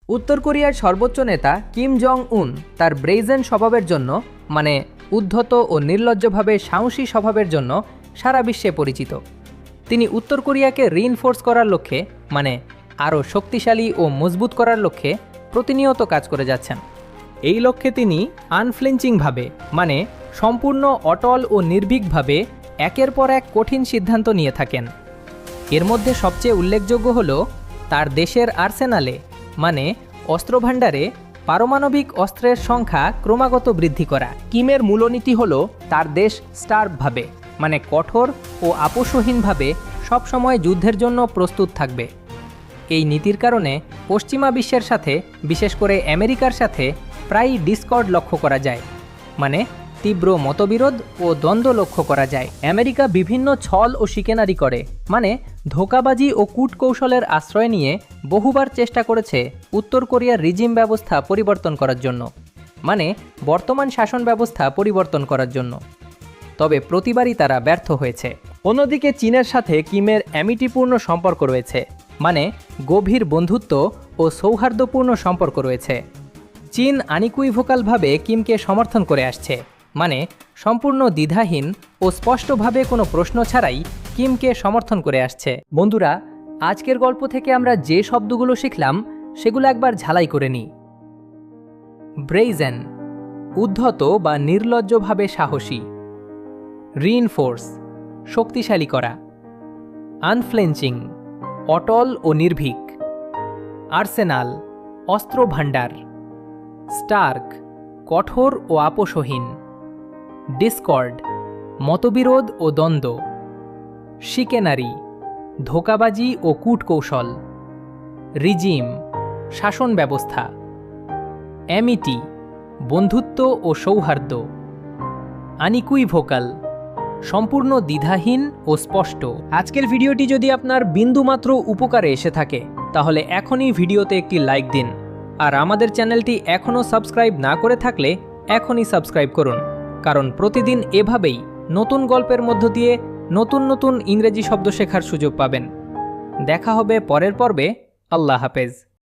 উত্তর কোরিয়ার সর্বোচ্চ নেতা কিম জং উন তার ব্রেইজেন স্বভাবের জন্য, মানে উদ্ধত ও নির্লজ্জভাবে সাহসী স্বভাবের জন্য সারা বিশ্বে পরিচিত। তিনি উত্তর কোরিয়াকে রিইনফোর্স করার লক্ষ্যে, মানে আরও শক্তিশালী ও মজবুত করার লক্ষ্যে প্রতিনিয়ত কাজ করে যাচ্ছেন। এই লক্ষ্যে তিনি আনফ্লিঞ্চিংভাবে, মানে সম্পূর্ণ অটল ও নির্ভীকভাবে একের পর এক কঠিন সিদ্ধান্ত নিয়ে থাকেন। এর মধ্যে সবচেয়ে উল্লেখযোগ্য হল তার দেশের আর্সেনালে, মানে অস্ত্রভাণ্ডারে পারমাণবিক অস্ত্রের সংখ্যা ক্রমাগত বৃদ্ধি করা। কিমের মূলনীতি হল তার দেশ স্টার্ভভাবে, মানে কঠোর ও আপোষহীনভাবে সবসময় যুদ্ধের জন্য প্রস্তুত থাকবে। এই নীতির কারণে পশ্চিমা বিশ্বের সাথে, বিশেষ করে আমেরিকার সাথে প্রায়ই ডিসকর্ড লক্ষ্য করা যায়, মানে তীব্র মতবিরোধ ও দ্বন্দ্ব লক্ষ্য করা যায়। আমেরিকা বিভিন্ন ছল ও শিকেনারি করে, মানে ধোঁকাবাজি ও কূটকৌশলের আশ্রয় নিয়ে বহুবার চেষ্টা করেছে উত্তর কোরিয়ার রিজিম ব্যবস্থা পরিবর্তন করার জন্য, মানে বর্তমান শাসন ব্যবস্থা পরিবর্তন করার জন্য। তবে প্রতিবারই তারা ব্যর্থ হয়েছে। অন্যদিকে চীনের সাথে কিমের অ্যামিটিপূর্ণ সম্পর্ক রয়েছে, মানে গভীর বন্ধুত্ব ও সৌহার্দ্যপূর্ণ সম্পর্ক রয়েছে। চীন আনিকুইভোকালভাবে কিমকে সমর্থন করে আসছে, মানে সম্পূর্ণ দ্বিধাহীন ও স্পষ্টভাবে কোনো প্রশ্ন ছাড়াই কিমকে সমর্থন করে আসছে। বন্ধুরা, আজকের গল্প থেকে আমরা যে শব্দগুলো শিখলাম সেগুলো একবার ঝালাই করে নিই। ব্রেইজেন, উদ্ধত বা নির্লজ্জভাবে সাহসী। রিইনফোর্স, শক্তিশালী করা। আনফ্লেঞ্চিং, অটল ও নির্ভীক। আর্সেনাল, অস্ত্র ভাণ্ডার। স্টার্ক, কঠোর ও আপোষহীন। ডিসকর্ড, মতবিরোধ ও দ্বন্দ্ব। শিকেনারি, ধোঁকাবাজি ও কূটকৌশল। রিজিম, শাসন ব্যবস্থা। অ্যামিটি, বন্ধুত্ব ও সৌহার্দ্য। আনিকুইভোকাল, সম্পূর্ণ দ্বিধাহীন ও স্পষ্ট। আজকের ভিডিওটি যদি আপনার বিন্দুমাত্র উপকারে এসে থাকে তাহলে এখনই ভিডিওতে একটি লাইক দিন, আর আমাদের চ্যানেলটি এখনও সাবস্ক্রাইব না করে থাকলে এখনই সাবস্ক্রাইব করুন, কারণ প্রতিদিন এভাবেই নতুন গল্পের মধ্য দিয়ে নতুন নতুন ইংরেজি শব্দ শেখার সুযোগ পাবেন। দেখা হবে পরের পর্বে। আল্লাহ হাফেজ।